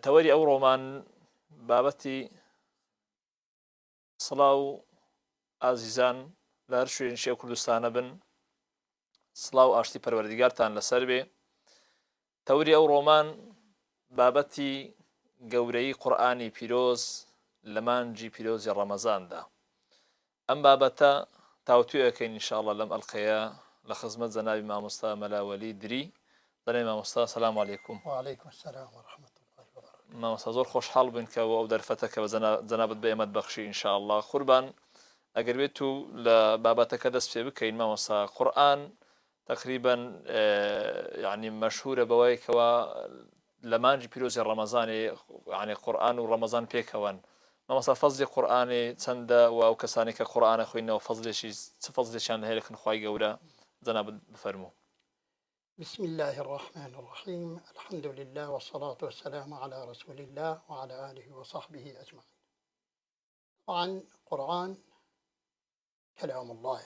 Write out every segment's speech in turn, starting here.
تەوەری ئەو ڕۆمان بابەتی سڵاو ئازیزان لە هەر شوێنشی کوردستانە بن، سڵاو ئاشتی پەروەردیگارتان لەسەر بێ. تەوری ئەو ڕۆمان بابەتی گەورەی قورئانی پیرۆز لە مانجی پیرۆزی ڕەمەزاندا. ئەم بابەتە تاوتوێەکەین ئینشاءڵڵا لەم ئەڵقەیە لە خزمەت جەنابی مامۆستا مەلاوەلی دری. دەڵێ مامۆستا سەلام عەلەیکوم. وعليكم السلام ورحمة الله وبركاته. مامۆستا زۆر خۆشحاڵ بووین کە ئەو دەرفەتەکە بە جەنابەت بە ئێمەت بەخشی ئینشاءڵڵا. قوربان ئەگەر بێت و لە بابەتەکە دەست پێ بکەین مامۆستا. قورئان تقریبا يعني مەشهورە بەوەی کەوا لە مانجی پیرۆزی ڕەمەزانێ يعني قورئان و ڕەمەزان پێکەوەن. مامۆستا فەزلی قورئانێ چەندە و ئەو کەسانی کە قورئانە خوێندنەوە فەزلێکی چ فەزلێکیان هەیە لەکن خوای گەورە جەنابەت بفەرموو. بسم الله الرحمن الرحيم. الحمد لله والصلاة والسلام على رسول الله وعلى آله وصحبه أجمعين. طبعا قرآن كلام الله،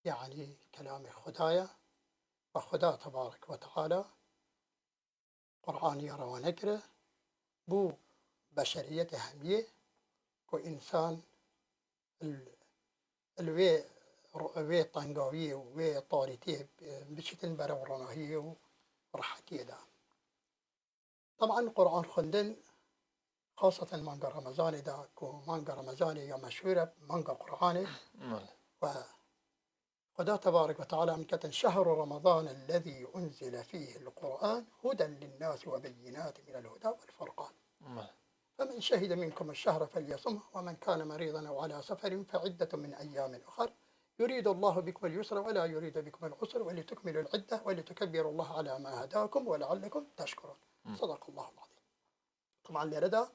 يعني كلام خدايا، وخدا تبارك وتعالى قرآن يرى ونكره بو بشرية همية وإنسان الوي طنقاوية ووي طاريتيه بشتن برا وراناهية ورحكيه ده. طبعا قرآن خندن خاصة مانجا رمضان ده كو مانجا رمضان يا مشهورة مانجا قرآني. وخدا تبارك وتعالى من شهر رمضان الذي أنزل فيه القرآن هدى للناس وبينات من الهدى والفرقان. فمن شهد منكم الشهر فليصمه ومن كان مريضا أو على سفر فعدة من أيام أخر يريد الله بكم اليسر ولا يريد بكم العسر ولتكملوا العدة ولتكبروا الله على ما هداكم ولعلكم تشكرون. صدق الله العظيم. طبعا لردا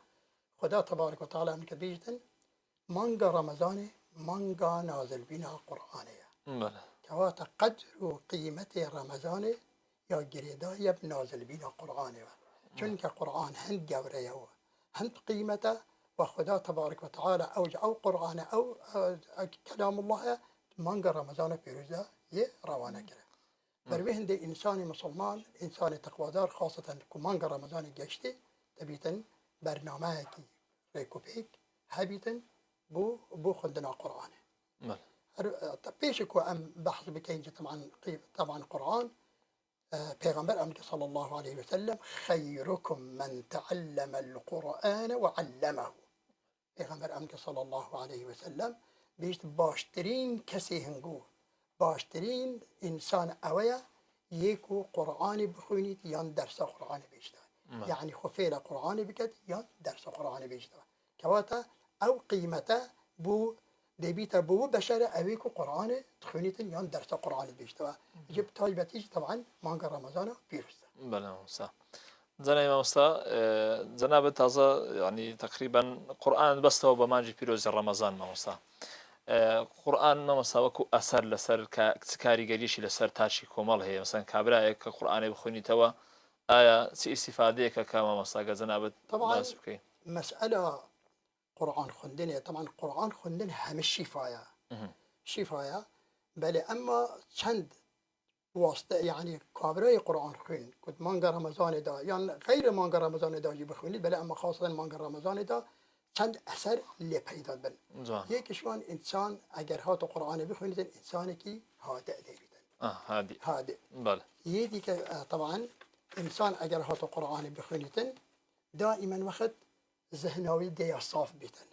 خدا تبارك وتعالى من كبيجة مانجا رمضاني مانجا نازل بنا قرآنية كواتا قدر وقيمة رمضاني يا جريدا يب نازل بنا قرآنية چونك قرآن هند جوريه هند قيمته وخدا تبارك وتعالى أو قرآن أو كلام الله مانجا رمضان بيروزا يه روانه كره. بروي هند إنسان مسلمان إنسان تقوادار خاصة كمانجا رمضان جشتي تبيتن برنامج كي ريكوبيك هبيتن بو خندنا قرآن. بيشكو أم بحث بكين طبعا قرآن پیغمبر امر صلى الله عليه وسلم خيركم من تعلم القرآن وعلمه. پیغمبر امر صلى الله عليه وسلم بیشت باشترین کسی هنگو باشترین انسان اویا یکو قرآن بخونید یا درس قرآن بیشتر يعني خفيل قرآن بكت یا درس قرآن بیشتر كواتا او قيمته بو دبيتا بو بشر اويكو قرآن تخونيت یا درس قرآن بیشتر جب طالبتيج طبعا مانجا رمضان بيرسته. بله موسى جناب موسى جناب تازه يعني تقريبا قرآن بس هو بمانجي بيروز رمضان موسى قورآن مامۆستا وەکو ئەسەر لەسەر کاریگەریشی لەسەر تاچی کۆمەڵ هەیە مەسەن کابرایەک کە قورئانی بخوێنیتەوە ئایا چ ئیسیفادەیەکە کە مامۆستاگە جەنابەت باس بکەین؟ مسألة قرآن خوندنه طبعا قرآن خوندن همه شفايا بل أما چند واسطة يعني كابراي قرآن خوين كنت مانجا رمضان دا يعني غير مانجا رمضان دا جي بخوينيد بل أما خاصة مانجا رمضان دا چند اثر لی پیدا بن. یکیشون انسان اگر هات قرآن بخونید انسانی که هادئ دیدن. هادئ. بله. یه دیگه طبعا انسان اگر هات قرآن بخونید دائما وقت ذهنوی دیا صاف بیتن.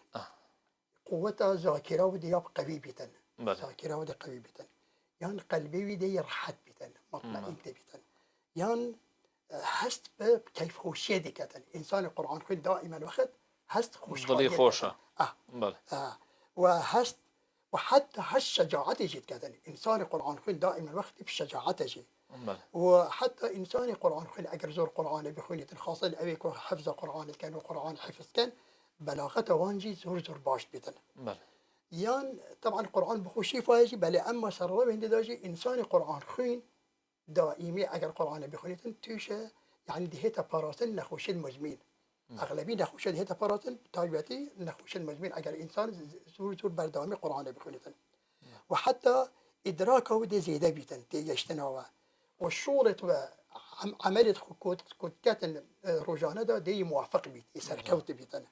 قوت ذاکره و دیا قوی بیتن. ذاکره و دیا قوی بیتن. یان قلبی و دیا راحت بیتن. مطمئن بیتن. یان هست به کیف خوشی دیگتن. انسان قرآن خود دائما وقت هست خوشة وهست وحتى هالشجاعة جد كذا إنسان قرآن خل دائما وقت بشجاعته جي وحتى إنسان قرآن خل أجر زور قرآن بخونية الخاصة أبيك حفظ قرآن كان وقرآن حفظ كان بلاغته وانجي زور باش بيتن يان طبعا قرآن بخوشي فاجي بل أما سر بين داجي إنسان قرآن خين دائمي أجر قرآن بخونية توشه يعني دهيته براسن نخوش المزمين اغلبی نخوشد هیتا پاراتن طالباتی نخوشد مزمین اگر انسان زور بردامی قرآن بخونیدن و حتی ادراک او دی زیده بیتن دی گشتناوه و شغلت و عملية كتكات روجانة دا دي موافق بيت يسركوت بيتنا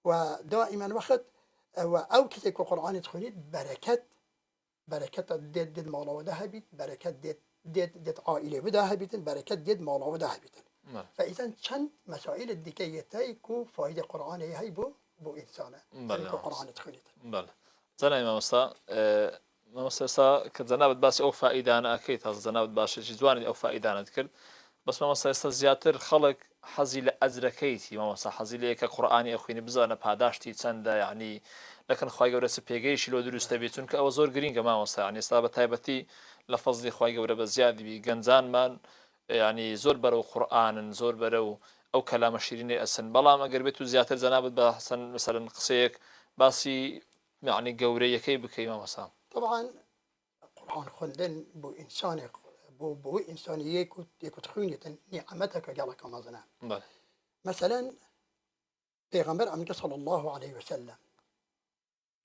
ودائما وقت أو كتك القرآن تخونيد بركة ديد مولا وده بيت بركة ديد عائلة وده بيت بركة ديد مولا وده بيت فإذا كان مسائل الدكيتاي كو فائدة قرآن هي بو إنسانه القرآن تخونيد بله زنا ما مستا ما مستا كزنابت باس أو فائدة أنا أكيد هذا زنابت باش جزواني أو فائدة أنا ذكر بس ما مستا زياتر خلق حزي لأزركيتي ما مستا حزي ليك قرآني أخويني بزانا بهداشتي تسنده يعني لكن خواهي قورة سبيجيش لو دروس تبيتون كأو زور جرينجا ما مستا يعني استابة تايبتي لفظي خواهي قورة بزيادة بجنزان من يعني زور برو قرآن زور برو أو كلام الشيرين أسن بلا ما قربتو زياتر زنابت بحسن مثلا قصيك باسي يعني قورية كي بكي ما مسام طبعا القرآن خلدن بو إنسان بو إنسانية يكت خونية نعمتك قالك ما زنا مثلا پیغمبر أمك صلى الله عليه وسلم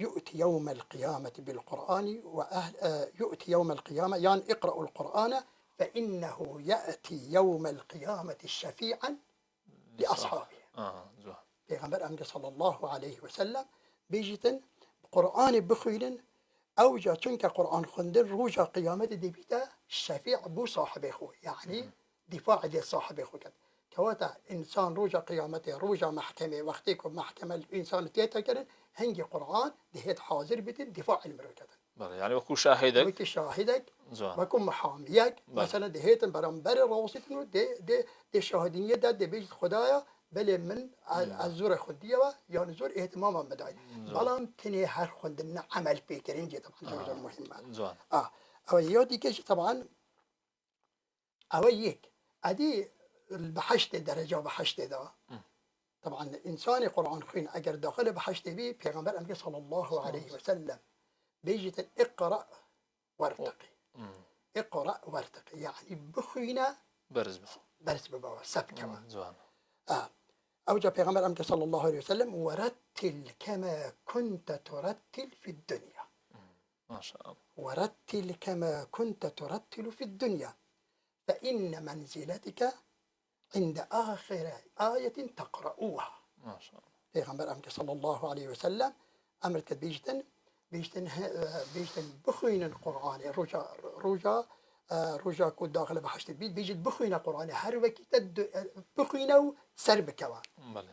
يؤتي يوم القيامة بالقرآن وأهل يؤتي يوم القيامة يعني اقرأوا القرآن فإنه يأتي يوم القيامة شفيعا لأصحابه پیغمبر أمك صلى الله عليه وسلم بيجتن قرآن بخيلن أو جا چونك قرآن خندن روجا قيامت دي بيتا شفيع بو صاحب خو يعني دفاع دي صاحب خو كد كواتا إنسان روجا قيامته روجا محكمة وقتك محكمة الإنسان تيتا كدن هنجي قرآن دهيت حاضر بيتن دفاع المرو كدن يعني وكو شاهدك وكو شاهدك وكو محاميك مثلا دهيت برنبر روسيتنو دي شاهدينية دي بيجت خدايا بله من الزور خديه و یا نزور اهتمام بدای بلام تنی هر خوندن عمل بکرین جدا طبعا زور مهمه او یادی که طبعا او یک ادی بحشت درجه و بحشت دا طبعا انسان قرآن خوین اگر داخل بحشت بی پیغمبر امر صلی الله علیه و سلم بیجت اقرأ وارتقي اقرأ وارتقي يعني بخوينا برز ببوا سب كمان أو جاء پیغمبر أمك صلى الله عليه وسلم ورتل كما كنت ترتل في الدنيا ما شاء الله ورتل كما كنت ترتل في الدنيا فإن منزلتك عند آخر آية تقرأوها ما شاء الله پیغمبر أمك صلى الله عليه وسلم أمرك بيجتن بخوين القرآن رجا كود داخل بحشت البيت بيجد بخوينا قرآن هر وقت بخوينا سر بكوان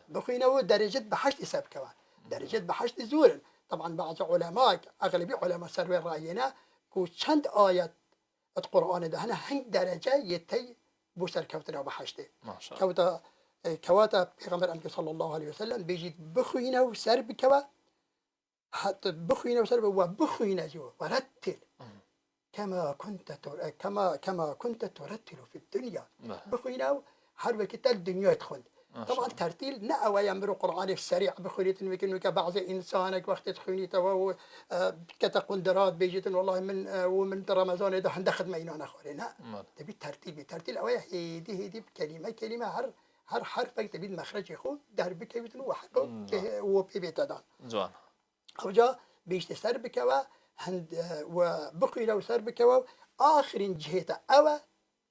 بخوينا درجة بحشت سب كوان درجة بحشت زور طبعا بعض علماء أغلبية علماء سر رأينا كو چند آية القرآن ده هنا هنگ درجة يتي بوسر كوتنا بحشته كواتا پیغمبر أمك صلى الله عليه وسلم بيجد بخوينا سر بكوا حتى بخوينا وسر وبخوينا جو ورتل كما كنت ترتل في الدنيا بخوينا هر وقت الدنيا تخون طبعا ترتيل نأوى يمر القرآن السريع بخويت ويمكن بعض إنسانك وقت تخوني تو كتقول درات بيجت والله من ومن رمضان إذا هندخل مينان أخورنا تبي ترتيل أوي هدي كلمة هر حرفك تبي المخرج يخو در بكيت وحده وبيبيت دان زوان أو جا بيشتسر بكوا هند وبقي لو سر بكوا آخرين جهته أو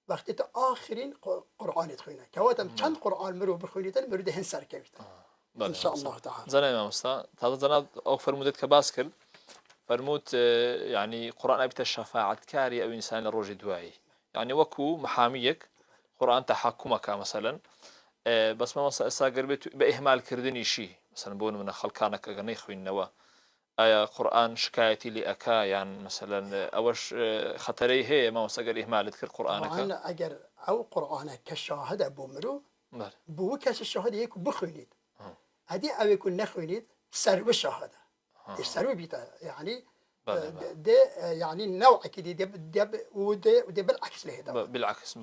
وقتی آخرین قرآن تخوینه که وقتم چند قرآن مرو بخوینیدن مرو دهن سر کویتن ان شاء الله تعالى. زنا امام استا هذا زنا او فرمودت كباس كل فرموت يعني قرآن ابت الشفاعة كاري او انسان الروج دواعي يعني وكو محاميك قرآن تحكمك مثلا بس ما استا قربت باهمال كردني شيء مثلا بون من خلقانك غني خوين نوا آية قرآن شكايتي لأكا يعني مثلا أوش خطري هي ما وسجل إهمال ذكر قرآنك طبعا أجر أو قرآنك كشاهد بومرو بو كاس الشهادة يكون بخوينيد هدي أو يكون نخوينيد سرو الشهادة السرو بيتا يعني ده يعني نوع كده ده بالعكس له ده بالعكس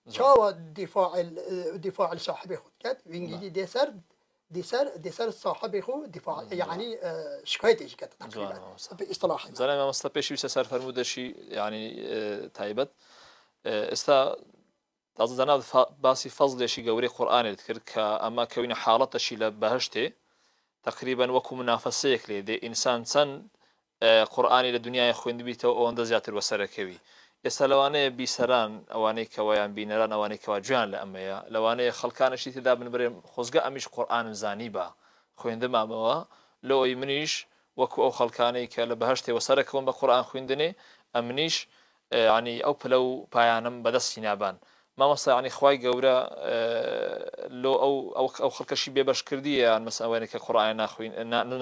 شو دفاع الصاحب خد كات وينجي ده سر دي سر صاحب خو دفاع يعني شكايتي كات تقريبا باصطلاح زلمه مستبيش يسار فرمودشي يعني تايبت استا تازدنا باسي فضل شي قوري قرآن يذكر كأما كوين حالته شي لبهشته تقريبا وكو منافسيك لي دي إنسان سن قرآني للدنيا يخوين بيته وأن زياتر وسركوي ئێستا لەوانەیە بیسەران ئەوانەی کەوایان بینەران ئەوانەی کەوا گویان لە ئەمەیە لەوانەیە خەڵکانشی تێدا بنبرێ خۆزگە ئەمیش قورئانم زانی بە خوێندە مامەوە لەوەی منیش وەکو ئەو خەڵکانەی کە لە بەهەشتێوە سەرەکەون بە قورئان خوێندنێ ئەمنیش ینی ئەو پلە و پایانم بەدەستی نابان مامۆستا ینی خوای گەورە لۆ ئەو خەڵکەشی بێبەش کردیە یان مەسەوەیە کە قورئان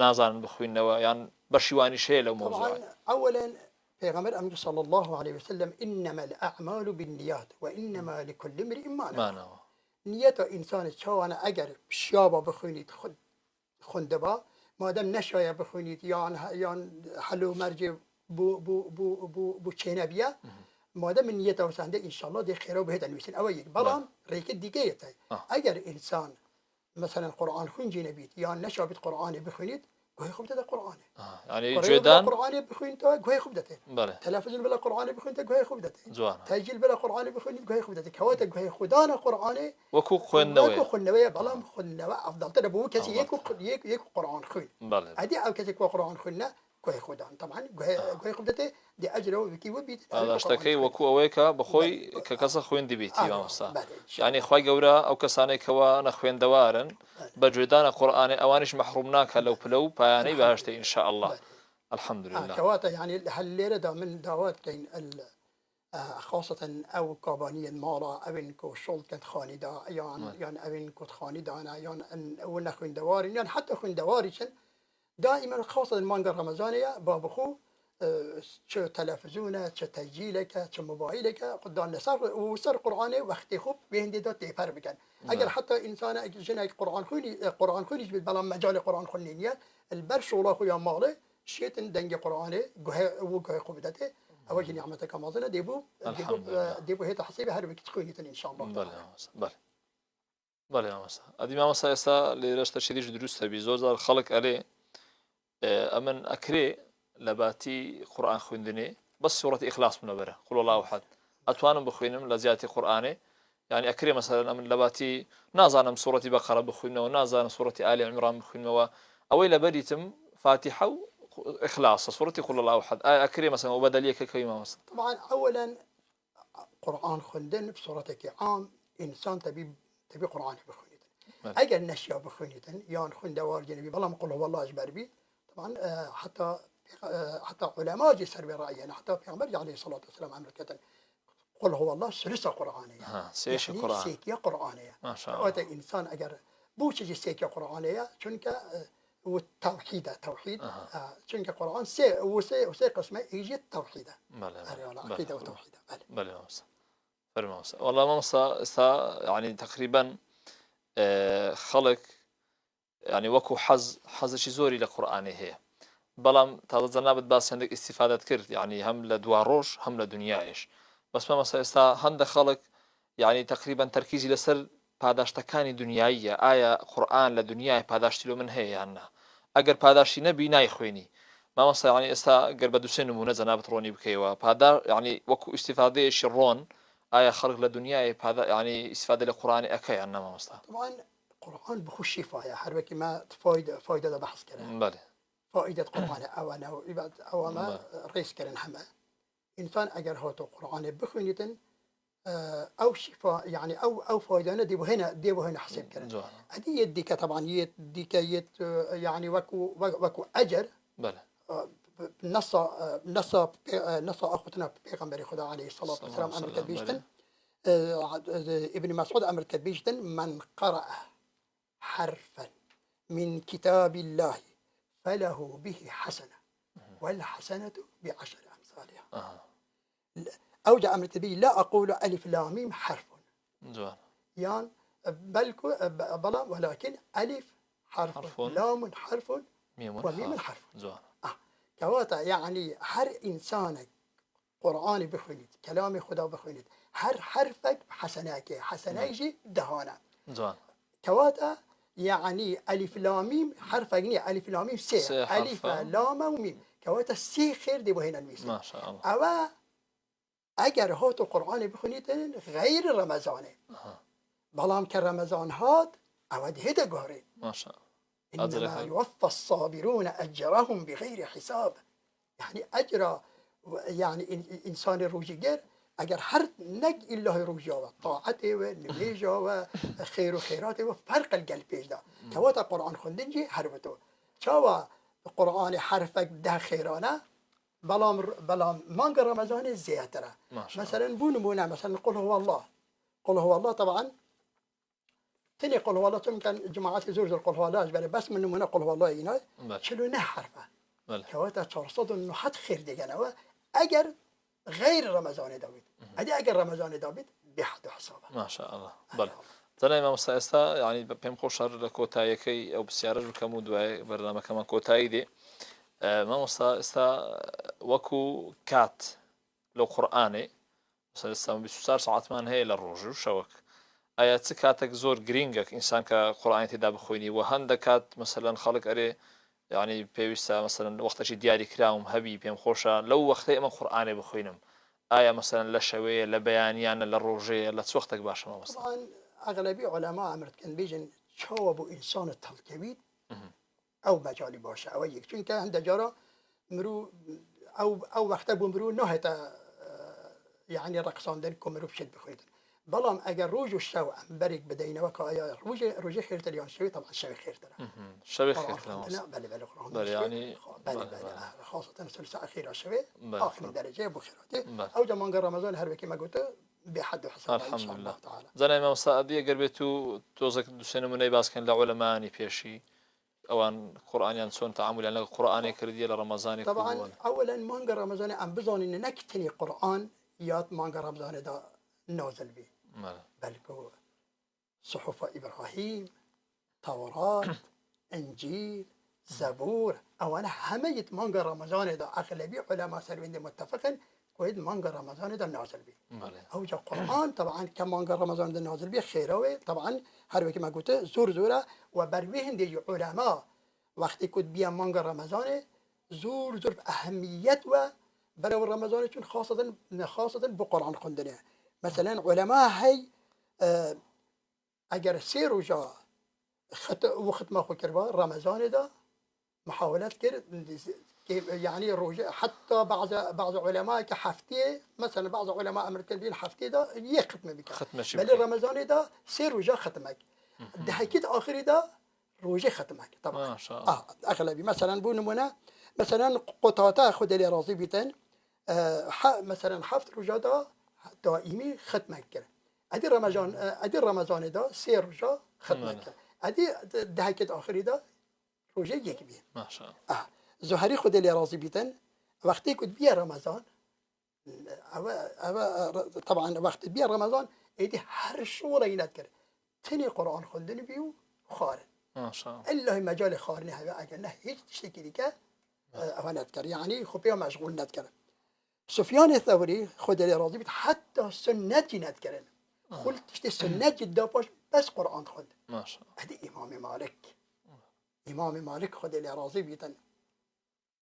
نازانن بخوێنەوە یان بەشیوانی شەیە لەو مۆزوع أولا پیغمبر امر صلى الله عليه وسلم إنما الأعمال بالنيات وإنما لكل امرئ ما نوى نیت انسان چاوانه اگر شیابا بخونید خود خونده با مادام نشایه بخونید یا حلو مرج بو چینه بیا مادام نیت وسنده انشالله دی خیره بهد نویسین او یک بلان ریک دیگه یته اگر انسان مثلا قرآن خونجی نبید یا نشابید قرآن بخونید گوی خوب داده قرآنه یعنی جدان قرآن بخونید تا گوی خوب داده بله تلفزیون بلا قرآن بخونید تا گوی خوب داده جوان تسجیل بلا قرآن بخونید گوی خوب داده کوات گوی خدان قرآن وەکو خوێندنەوەی وەکو خوێندنەوەیە بەڵام خوێندنەوە ئەفضەلترە بۆ کەسی یەک قورئان خوێن ئەدی ئەو کەسێک وە قورئان خوێندنە گوێی خوددان طبعا گوێی خوب دەتێ دی ئەجرەوە وکی وەبیت شتەکەی وەکو ئەوەیە کە بخۆی کە کەسە خوێندی بیتی مامۆستا یعنی خوای گەورە ئەو کەسانەی کەوا نەخوێندەوارن بە گوێدانە قورئانێ ئەوانیش مەحروم ناکە لەو پلە و پایانەی بەهەشتەی ئین شاء الله الحمد لله کەواتە یعنی هەر لێرەدا من داوات بکەین خاصة أو كابانية مالا أوين كو شولكت خاندا يعني أوين كو خاندانا يعني أو نخوين دواري يعني حتى خوين دواريشن دائما خاصة مانجا رمضانية بابخو شو تلفزيونه شو تسجيلك شو موبايلك قدام نصر وصار قرآني وقت خوب بيهندي دات تفر بكن أجر حتى إنسان جناك قرآن خوني بالبلام مجال قرآن خونينيا البرش ولا خويا ماله شيء دنج قرآني وجه خوب داته أوجه نعمتك مازنة ديبو هي تحسيب هربك تكوني إن شاء الله. بله مامۆستا ئەدی مامۆستا ئێستا لێرەشتە شیریش دروستە بی زۆر خەڵک ئەلێ ئەمن ئەکرێ لە باتی قورئان خوێندنێ بەس سوورەتی ئیخلاص بنەبەرە قول الله أحد ئەتوانم بخوێنم لە زیاتی قورئانێ يعني ئەکرێ مەسەلەن ئەمن لە باتی نازانم سوورەتی بەقەرە بخوێنەوە نازانم سوورەتی ئالی عیمران بخوێنەوە ئەوەی لەبەریتم فاتحە و إخلاص سورة قل الله أحد أكري مثلا وبدليك كيما مثلا طبعا أولا قرآن خندن بصورتك عام إنسان تبي قرآن بخونيتن أجر نشيا بخونيتن يان خند دوار جنبي بلا ما قل هو الله أجبر بي طبعا حتى علماء جسر برأينا حتى في عمر عليه الصلاة والسلام عمر كتن قل هو الله سلسة قرآنية سيش يعني قرآن سيكيا قرآنية ما شاء الله وهذا إنسان أجر بوش جي سيكيا قرآنية شنك والتوحيد توحيد شنك قرآن سي قسمه يجي التوحيد العقيدة والتوحيد بله فرموس والله مامۆستا يعني تقريبا خلق يعني وەکو حەزشی زۆری لە قورئانێ هەیە بەڵام تازە جەنابەت باسیێنێک ئیستیفادەت کرد يعني هەم لە دوا ڕۆژ هەم لە دنیایش بەس مامۆستا ئێستا هەندێک خەڵک يعني تقريبا تەرکیزی لەسەر پاداشتەکانی دنیاییە ئایا قورئان لە دنیای پاداشتی لۆ من هەیە یان نا ئەگەر پاداشتی نەبی نایخوێنی مامۆستا يعني ئێستا گەر بە دووسێ نمونە جەنابەت ڕۆنی بکەیەوە پادار يعني وەکو ئیستیفادەیەکی ڕۆن آیا خلق لدنیای پادا يعني استفاده لقرآن أكيد عنا مامۆستا طبعا قرآن بخش شفاية حربك ما فائدة ده بحث كره بله فائدة قرآن أو ما رئيس كرن حما إنسان أجر هاتو قرآن بخونيتن أو شفاء يعني أو فائدة أنا دي بهنا حسب كره هذه يديك طبعا يديك يعني وكو أجر بله نص أخوتنا بيغمبر خدا عليه الصلاة والسلام أمر كبيشتن ابن مسعود أمر كبيشتن من قرأ حرفا من كتاب الله فله به حسنة والحسنة بعشر أمثالها أوجع أمر كبير لا أقول ألف لام ميم حرف يعني بلا ولكن ألف حرف لام حرف وميم حرف كواتا يعني هر إنسانك قرآن بخونيت كلام خدا بخونيت هر حرفك حسناك حسنايجي دهانا كواتا يعني ألف لام ميم حرفك ني ألف لام ميم سي ألف لام وميم كواتا سي خير دي بهنا الميسي ما شاء الله أو أجر هاتو قرآن بخونيت غير رمضان بلام كرمضان هاد أود هدا قهري ما شاء الله إنما يوفى الصابرون أجرهم بغير حساب يعني أجر يعني إنسان روجيجر اگر هر نگ الله روجا و طاعت و نمیجا و خیر و خیرات و فرق القلب پیش دا که وقت قرآن خوندن جی حرفتو چاوا قرآن حرفك ده خيرانه بلام مانگ رمضان زيادة مثلا بونمونا مثلا قل هو الله قل هو الله طبعا تاني قل هو الله كان جماعات زور قل هو الله بس من نمونا قل هو الله هنا شلو نه حرفه كواتا ترصد انه حد خير ديجانا اجر غير رمضان داوود ادي اجر رمضان داوود بحد حسابه ما شاء الله بل زنا امام سائستا يعني بهم خوشر لكوتايكي او بسيارج كمود برنامج كمان كوتاي دي ما سائستا وكو كات لو قراني سائستا بسوسار ساعات من هي للرجل شوك ايات كاتك زور جرينجك انسان كقران تدا بخويني وهندكات مثلا خلق اري يعني بيوستا مثلا وقت شي دياري كراهم هبي بهم خوشا لو وقت ما قراني بخوينم آية مثلا لشوية لبيانيان للروجية لتسوختك باشا ما مثلا طبعا اغلبيه علماء امرت كان بيجن شوبوا انسان التلكويد او مجالي باشا او يك چون که هند جارا مرو او وقت بمرو نهتا يعني رقصاندن كمرو بشد بخويدن بلام اگر روج الشو بريك بدينا وكايا روج خير تليان شوي طبعا شوي خير ترى شوي خير ترى بل بل يعني بل خاصة الثلث أخيرة شوي آخر درجة بخيراته أو جمان رمضان هر وكي ما قلت بحد حساب الحمد إن شاء لله الله تعالى زنا إمام سعدي قربتو توزك دوسين من باس كان لعلماني بيشي أوان قرآن ينسون تعامل يعني القرآن كردي لرمضان طبعا أولا مانجا رمضان أم بزون إن نكتني قرآن يات مانجا رمضان دا نازل بي بلكو صحف إبراهيم توراة إنجيل زبور أو أنا هميت مانجا رمضان دا أغلبية علماء سلوين متفقين كويد مانجا رمضان دا نازل بي أو جا قرآن طبعا كمانجا رمضان دا نازل بي خيروي طبعا هر وكي ما قلت زور زورة وبرويهن دي علماء وقتی كنت بيا مانجا رمضان زور أهمية و برو رمضان چون خاصة بقرآن خوندنه مثلا علماء هي اگر سه روزه وختمه خو کرد رمضان دا محاولات کرد يعني روزه حتى بعض علماء كحفتي مثلا بعض علماء امريكان بين حفتي دا يختم بك بل رمضان دا سه روزه ختمك دهكيت اخري دا روزه ختمك طبعا ما شاء الله اغلبي مثلا بونمونه مثلا قطاطا خد لي راضي بيتن مثلا حفت روزه دا دائمي ختمك کرد ادي رمضان دا سه روزه ختمك کرد ادي دهكيت اخري دا روزه یک بيه ما شاء الله زهري خد لي راضي بيتن وقتي كنت بيا رمضان طبعا وقت بيا رمضان ايدي هر شورة ينذكر تاني قرآن خندني بيو خارن ما شاء الله إلا مجال خارني هذا أجل نه هيك تشتكي لك نذكر يعني خبيه مشغول نذكر سفيان الثوري خد لي راضي بيت حتى سنة نذكرن قلت تشتي سنة جدا باش بس قرآن خد ما شاء الله هذه إمام مالك خد لي راضي بيتن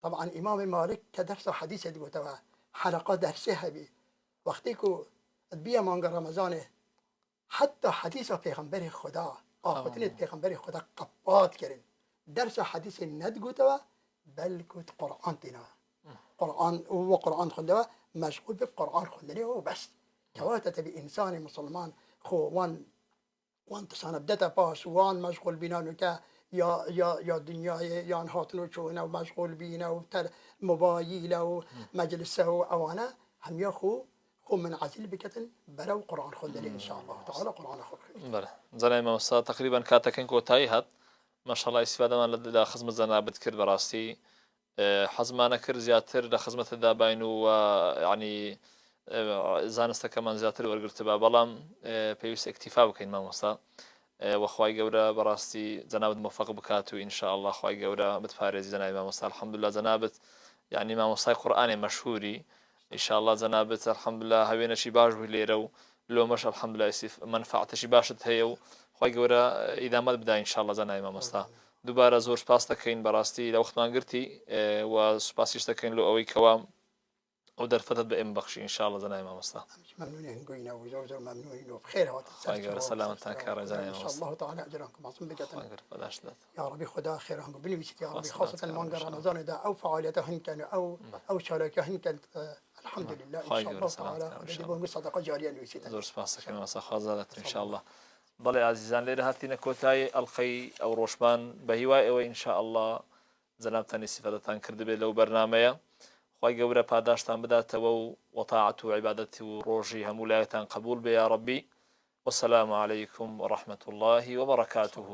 طبعا إمام مالك كدرس حديث دي وتوا حلقات درسها بي وقتيكو بيا مانجا رمضان حتى حديث پیغمبر خدا آخوتين پیغمبر خدا قبات كرن درس حديث ندقو توا بل كنت قرآن تنا قرآن وقرآن خدا مشغول بالقرآن خدا هو بس كواتا تبي إنسان مسلمان خو وان تسانا بدتا باش وان مشغول بينانو كا يا دنيا يا هاتنو چونه ومشغول بينا وتر موبايله ومجلسه وانا هم ياخو من عزيل بكتن برو قرآن خندني إن شاء الله تعالى قرآن أخر بله زنا ما وصل تقريبا كاتكن كوتاي هات ما شاء الله استفادة من لخدمة زنا بتكر براستي حزمانة كر زياتر لخدمة الدابين ويعني زانسته كمان زياتر ورقرتبا بلام بيوس اكتفاء وكين ما وصل وخواي جورا براستي زنابت موفق بكاتو إن شاء الله خواي جورا بتفارز زنا ما وصل الحمد لله زنابت يعني ما وصل قرآن مشهوري إن شاء الله زنابت الحمد لله هوينا شي باش وليرو لو مش الحمد لله يسيف منفعة شي باشت هي وخواي جورا إذا ما بدأ إن شاء الله زنا ما وصل دوباره زور سپاس دەکەین بەڕاستی لە وەختمان گرتی و سوپاسیش دەکەین لە ئەوەی کەوا ئەو دەرفەتت بە ئێمە بەخشی ئینشاءالله زەنای مامۆستا ممنونين قوينا وزور ممنونين وبخير خواهي سلامتان كار زەنای إن شاء الله تعالى أجركم عظيم بكتن بەداشت يا ربي خدا خيرهم بنويسك يا ربي خاصة المانجا رمضان دا أو فعالياتهن كانوا أو شاركهن كانت الحمد لله إن خواهی شاء گەورە الله سەلامت تعالى کە ودي بون صدقة جارية نويسيتا زۆر سپاس دەکەم مەسا خوازادەت ئینشاءالله. بەڵێ عزیزان لێرە هاتینە کۆتایی ئەڵقەی ئەو ڕۆژمان بە هیوای ئەوە ئینشاءالله جەنابتانی سیفەتتان کردبێت لەو بەرنامەیە. خی گەورە پاداشتان بداتەوە و وەتاعەت و عیبادەتی و ڕۆژی هەموو لایەتان قبول بێ یا ڕەبی. والسلام عليكم ورحمة الله وبركاته.